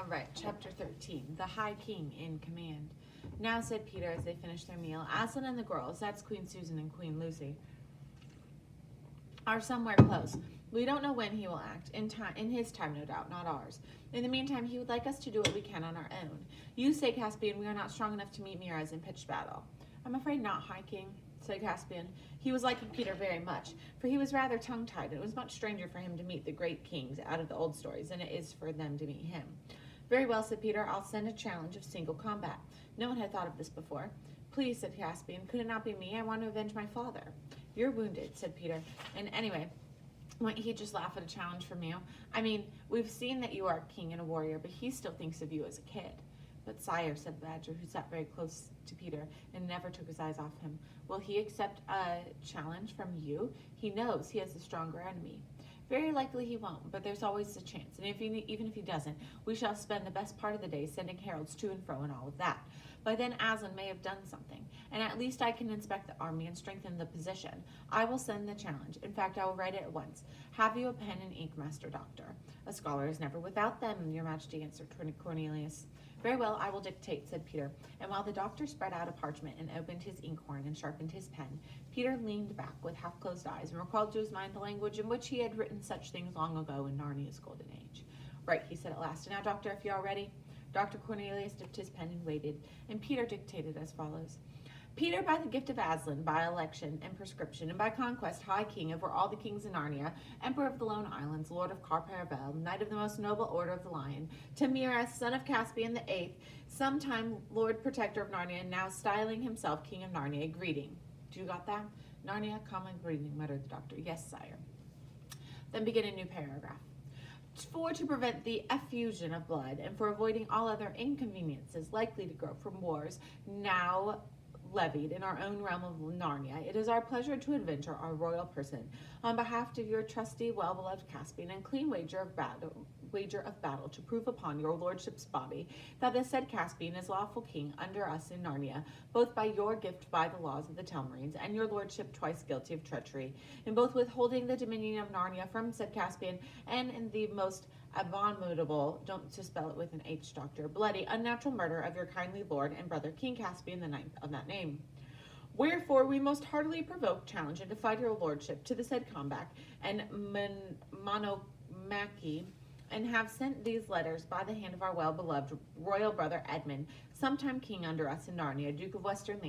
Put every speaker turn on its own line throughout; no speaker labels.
All right, chapter 13, the High King in Command. Now, said Peter as they finished their meal, Aslan and the girls, that's Queen Susan and Queen Lucy, are somewhere close. We don't know when he will act. In his time, no doubt, not ours. In the meantime, he would like us to do what we can on our own. You say, Caspian, we are not strong enough to meet Miraz in pitched battle. I'm afraid not, High King, said Caspian. He was liking Peter very much, for he was rather tongue-tied, and it was much stranger for him to meet the great kings out of the old stories than it is for them to meet him. Very well, said Peter, I'll send a challenge of single combat. No one had thought of this before. Please, said Caspian, could it not be me? I want to avenge my father. You're wounded, said Peter, and anyway, won't he just laugh at a challenge from you? I mean, we've seen that you are a king and a warrior, but he still thinks of you as a kid. But sire, said the badger, who sat very close to Peter and never took his eyes off him, will he accept a challenge from you? He knows he has a stronger enemy. Very likely he won't, but there's always a chance, and even if he doesn't, we shall spend the best part of the day sending heralds to and fro and all of that. By then Aslan may have done something, and at least I can inspect the army and strengthen the position. I will send the challenge. In fact, I will write it at once. Have you a pen and ink, Master Doctor? A scholar is never without them, Your Majesty, answered Cornelius. Very well, I will dictate, said Peter, and while the doctor spread out a parchment and opened his inkhorn and sharpened his pen, Peter leaned back with half-closed eyes and recalled to his mind the language in which he had written such things long ago in Narnia's golden age. Right, he said at last. And now, Doctor, if you are ready. Dr. Cornelius dipped his pen and waited, and Peter dictated as follows. Peter, by the gift of Aslan, by election and prescription, and by conquest, High King over all the kings in Narnia, Emperor of the Lone Islands, Lord of Carparavel, Knight of the most noble order of the Lion, to Miraz, son of Caspian the Eighth, sometime Lord Protector of Narnia, and now styling himself King of Narnia, greeting. Do you got that? Narnia, common greeting, muttered the doctor. Yes, sire. Then begin a new paragraph. For to prevent the effusion of blood, and for avoiding all other inconveniences likely to grow from wars now levied in our own realm of Narnia, it is our pleasure to adventure our royal person on behalf of your trusty, well-beloved Caspian, and clean wager of battle to prove upon your lordship's body that the said Caspian is lawful king under us in Narnia, both by your gift by the laws of the Telmarines, and your lordship twice guilty of treachery, in both withholding the dominion of Narnia from said Caspian, and in the most abominable, don't to spell it with an H, Doctor, bloody, unnatural murder of your kindly lord and brother King Caspian the ninth of that name. Wherefore we most heartily provoke, challenge, and defy your lordship to the said combat and monomachy, and have sent these letters by the hand of our well-beloved royal brother Edmund, sometime king under us in Narnia, Duke of Lantern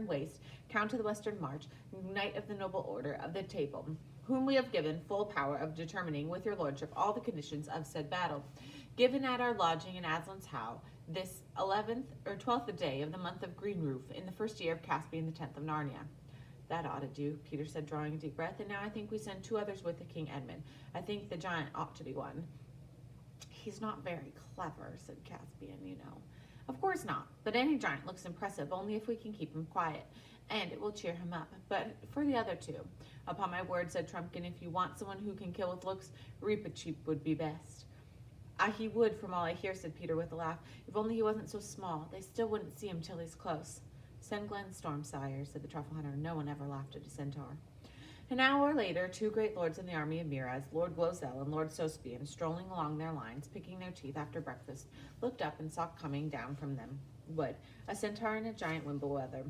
Waste, Count of the Western March, Knight of the Noble Order of the Table, whom we have given full power of determining with your lordship all the conditions of said battle, given at our lodging in Aslan's Howe, this 12th day of the month of Green Roof, in the first year of Caspian the 10th of Narnia. That ought to do, Peter said, drawing a deep breath, and now I think we send 2 others with the King Edmund. I think the giant ought to be one. He's not very clever, said Caspian, you know. Of course not, but any giant looks impressive only if we can keep him quiet, and it will cheer him up. But for the other 2, upon my word, said Trumpkin, if you want someone who can kill with looks, Reepicheep would be best. He would, from all I hear, said Peter with a laugh. If only he wasn't so small. They still wouldn't see him till he's close. Send Glen Storm, sire, said the truffle hunter. No one ever laughed at a centaur. An hour later, 2 great lords in the army of Miraz, Lord Glozell and Lord Caspian, strolling along their lines, picking their teeth after breakfast, looked up and saw coming down from them wood a centaur and a giant Wimblewether,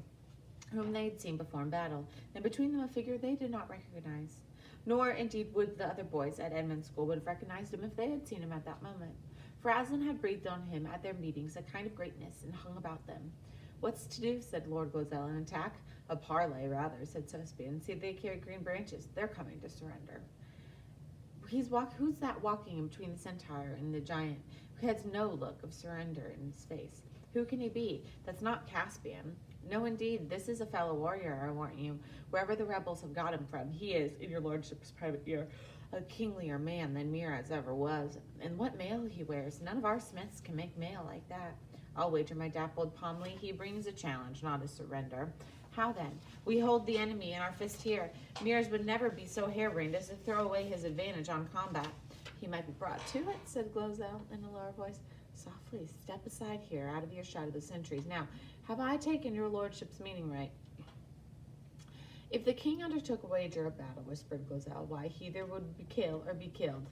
whom they had seen before in battle, and between them a figure they did not recognize. Nor, indeed, would the other boys at Edmund's school would have recognized him if they had seen him at that moment. For Aslan had breathed on him at their meetings a kind of greatness, and hung about them. What's to do, said Lord Glozell, an attack? A parley, rather, said Caspian. See, they carry green branches. They're coming to surrender. Who's that walking in between the centaur and the giant, who has no look of surrender in his face? Who can he be? That's not Caspian. No, indeed, this is a fellow warrior, I warrant you. Wherever the rebels have got him from, he is, in your lordship's private ear, a kinglier man than Miraz ever was. And what mail he wears! None of our smiths can make mail like that. I'll wager my dappled Pomley he brings a challenge, not a surrender. How then? We hold the enemy in our fist here. Miraz would never be so harebrained as to throw away his advantage on combat. He might be brought to it, said Glozell in a lower voice. Softly, step aside here, out of earshot of the sentries. Now, have I taken your lordship's meaning right? If the king undertook a wager of battle, whispered Glozell, why, he either would kill or be killed.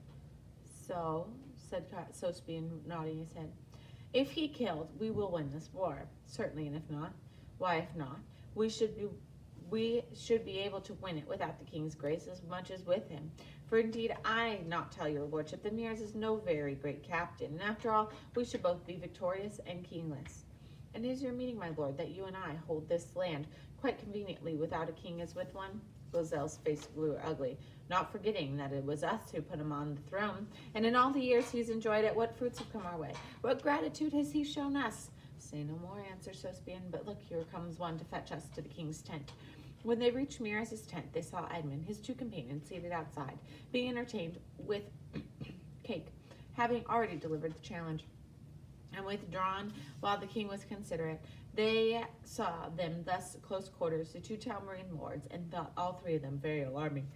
So, said Caspian, nodding his head. If he killed, we will win this war. Certainly, and if not, why, if not, we should be able to win it without the king's grace as much as with him. For indeed, I not tell your lordship that Meares is no very great captain, and after all, we should both be victorious and kingless. And is your meaning, my lord, that you and I hold this land quite conveniently without a king as with one? Lozel's face grew ugly, not forgetting that it was us who put him on the throne, and in all the years he's enjoyed it, what fruits have come our way? What gratitude has he shown us? Say no more, answered Caspian, but look, here comes one to fetch us to the king's tent. When they reached Meares' tent, they saw Edmund, his two companions, seated outside, being entertained with cake, having already delivered the challenge, and withdrawn while the king was considerate. They saw them thus close quarters, the two Talmarine lords, and thought all three of them very alarming.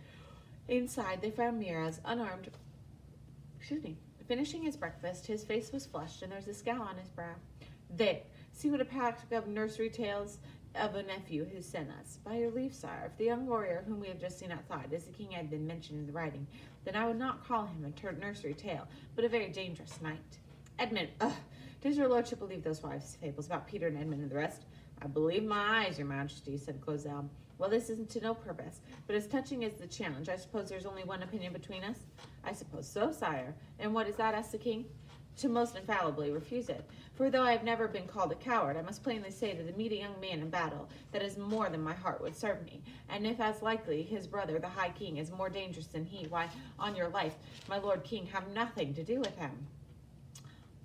Inside, they found Meares, unarmed, finishing his breakfast. His face was flushed, and there was a scowl on his brow. There, see what a pack of nursery tales of a nephew who sent us. By your leave, sire, if the young warrior whom we have just seen outside is the king had been mentioned in the writing, then I would not call him a nursery tale, but a very dangerous knight. Edmund, does your lordship believe those wives' fables about Peter and Edmund and the rest? I believe my eyes, your majesty, said Clozel. Well, this isn't to no purpose, but as touching as the challenge, I suppose there's only one opinion between us? I suppose so, sire. And what is that, asked the king? To most infallibly refuse it. For though I have never been called a coward, I must plainly say to meet a young man in battle, that is more than my heart would serve me. And if as likely his brother, the high king, is more dangerous than he, why, on your life, my lord king, have nothing to do with him.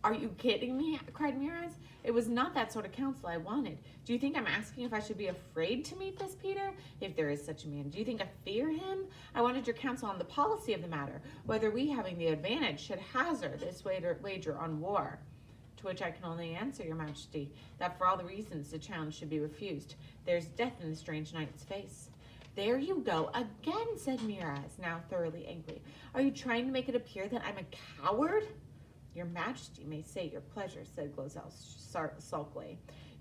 Are you kidding me? Cried Meares. It was not that sort of counsel I wanted. Do you think I'm asking if I should be afraid to meet this Peter? If there is such a man, do you think I fear him? I wanted your counsel on the policy of the matter, whether we, having the advantage, should hazard this wager on war. To which I can only answer, your majesty, that for all the reasons the challenge should be refused. There's death in the strange knight's face. There you go again, said Meares, now thoroughly angry. Are you trying to make it appear that I'm a coward? Your majesty may say your pleasure, said Clozel sulkily.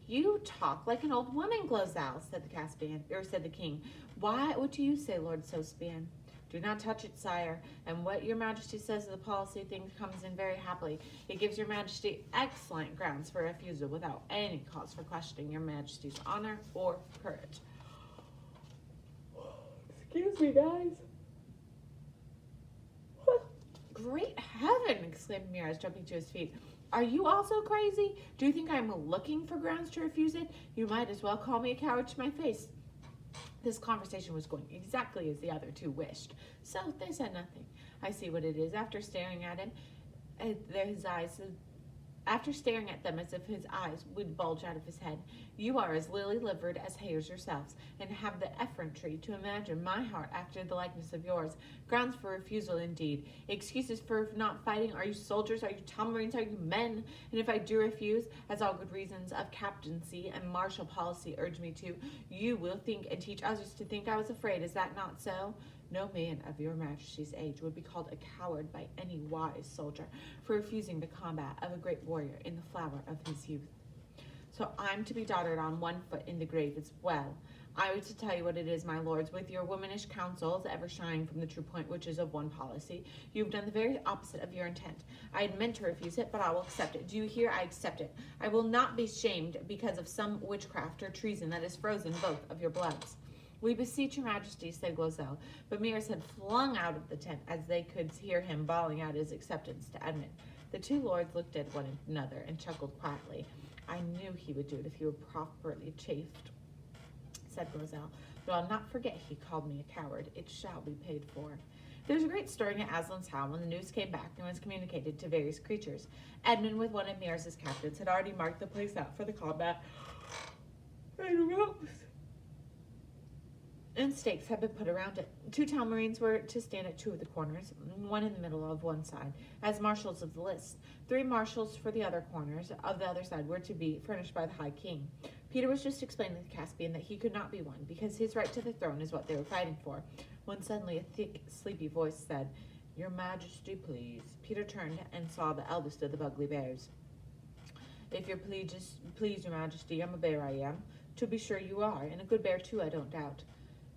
You talk like an old woman, Clozel, said the king. Why, what do you say, Lord Caspian? Do not touch it, sire, and what your majesty says of the policy thing comes in very happily. It gives your majesty excellent grounds for refusal without any cause for questioning your majesty's honor or courage. Excuse me, guys. Great heaven, exclaimed Meares, jumping to his feet. Are you also crazy? Do you think I'm looking for grounds to refuse it? You might as well call me a coward to my face. This conversation was going exactly as the other two wished, so they said nothing. I see what it is. After staring at him, after staring at them as if his eyes would bulge out of his head, you are as lily-livered as hares yourselves, and have the effrontery to imagine my heart after the likeness of yours. Grounds for refusal, indeed. Excuses for not fighting. Are you soldiers? Are you Talmarines? Are you men? And if I do refuse, as all good reasons of captaincy and martial policy urge me to, you will think and teach others to think I was afraid. Is that not so? No man of your majesty's age would be called a coward by any wise soldier for refusing the combat of a great warrior in the flower of his youth. So I'm to be dotted on one foot in the grave as well. I was to tell you what it is, my lords, with your womanish counsels ever shying from the true point, which is of one policy. You've done the very opposite of your intent. I had meant to refuse it, but I will accept it. Do you hear? I accept it. I will not be shamed because of some witchcraft or treason that has frozen both of your bloods. We beseech your majesty, said Clozel, but Meares had flung out of the tent as they could hear him bawling out his acceptance to Edmund. The two lords looked at one another and chuckled quietly. I knew he would do it if he were properly chafed, said Clozel, but I'll not forget he called me a coward. It shall be paid for. There was a great stirring at Aslan's house when the news came back and was communicated to various creatures. Edmund, with one of Meares' captains, had already marked the place out for the combat, and ropes and stakes had been put around it. 2 Talmarines were to stand at 2 of the corners, one in the middle of one side, as marshals of the list. 3 marshals for the other corners of the other side were to be furnished by the High King. Peter was just explaining to Caspian that he could not be one, because his right to the throne is what they were fighting for, when suddenly a thick, sleepy voice said, Your Majesty, please. Peter turned and saw the eldest of the Bugly Bears. If you're please, Your Majesty, I'm a bear, I am. To be sure you are, and a good bear too, I don't doubt.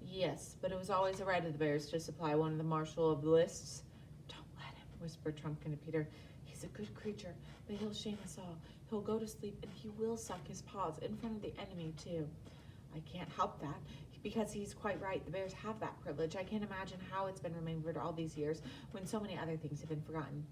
Yes, but it was always the right of the bears to supply one of the marshal of the lists. Don't let him, whispered Trumpkin to Peter. He's a good creature, but he'll shame us all. He'll go to sleep, and he will suck his paws in front of the enemy, too. I can't help that, because he's quite right. The bears have that privilege. I can't imagine how it's been remembered all these years when so many other things have been forgotten.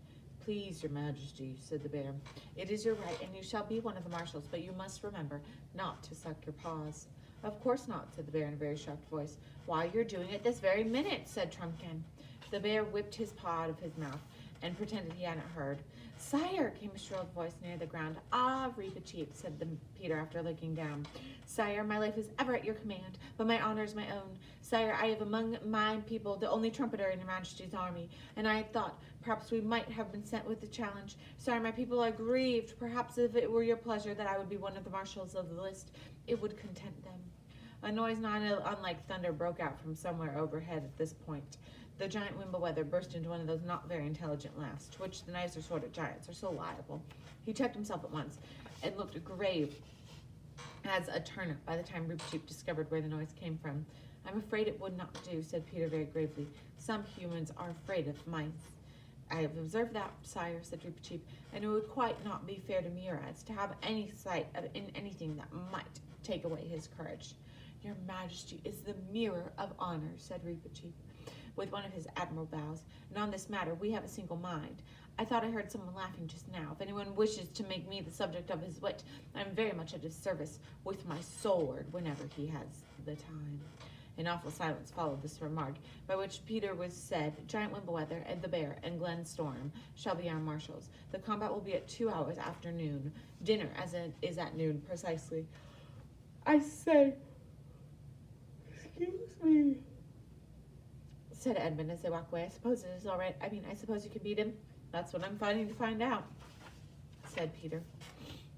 Please, your majesty, said the bear. It is your right, and you shall be one of the marshals, but you must remember not to suck your paws. Of course not, said the bear in a very shocked voice. Why, you're doing it this very minute, said Trumpkin. The bear whipped his paw out of his mouth and pretended he hadn't heard. Sire, came a shrill voice near the ground. Ah, Reepicheep, said Peter after looking down. Sire, my life is ever at your command, but my honor is my own. Sire, I have among my people the only trumpeter in your majesty's army, and I had thought perhaps we might have been sent with the challenge. Sire, my people are grieved. Perhaps if it were your pleasure that I would be one of the marshals of the list, it would content them. A noise not unlike thunder broke out from somewhere overhead at this point. The giant Wimblewether burst into one of those not very intelligent laughs, to which the nicer sort of giants are so liable. He checked himself at once and looked grave as a turnip by the time Reepicheep discovered where the noise came from. I'm afraid it would not do, said Peter very gravely. Some humans are afraid of mice. I have observed that, sire, said Reepicheep, and it would quite not be fair to Murad to have any sight of anything that might take away his courage. Your majesty is the mirror of honor, said Reepicheep, with one of his admirable bows, and on this matter we have a single mind. I thought I heard someone laughing just now. If anyone wishes to make me the subject of his wit, I am very much at his service with my sword whenever he has the time. An awful silence followed this remark, by which Peter was said, Giant Wimblewether and the bear and Glen Storm shall be our marshals. The combat will be at 2 hours after noon. Dinner is at noon precisely. I say, excuse me, said Edmund as they walked away. I suppose it is all right. I suppose you can beat him. That's what I'm fighting to find out, said Peter.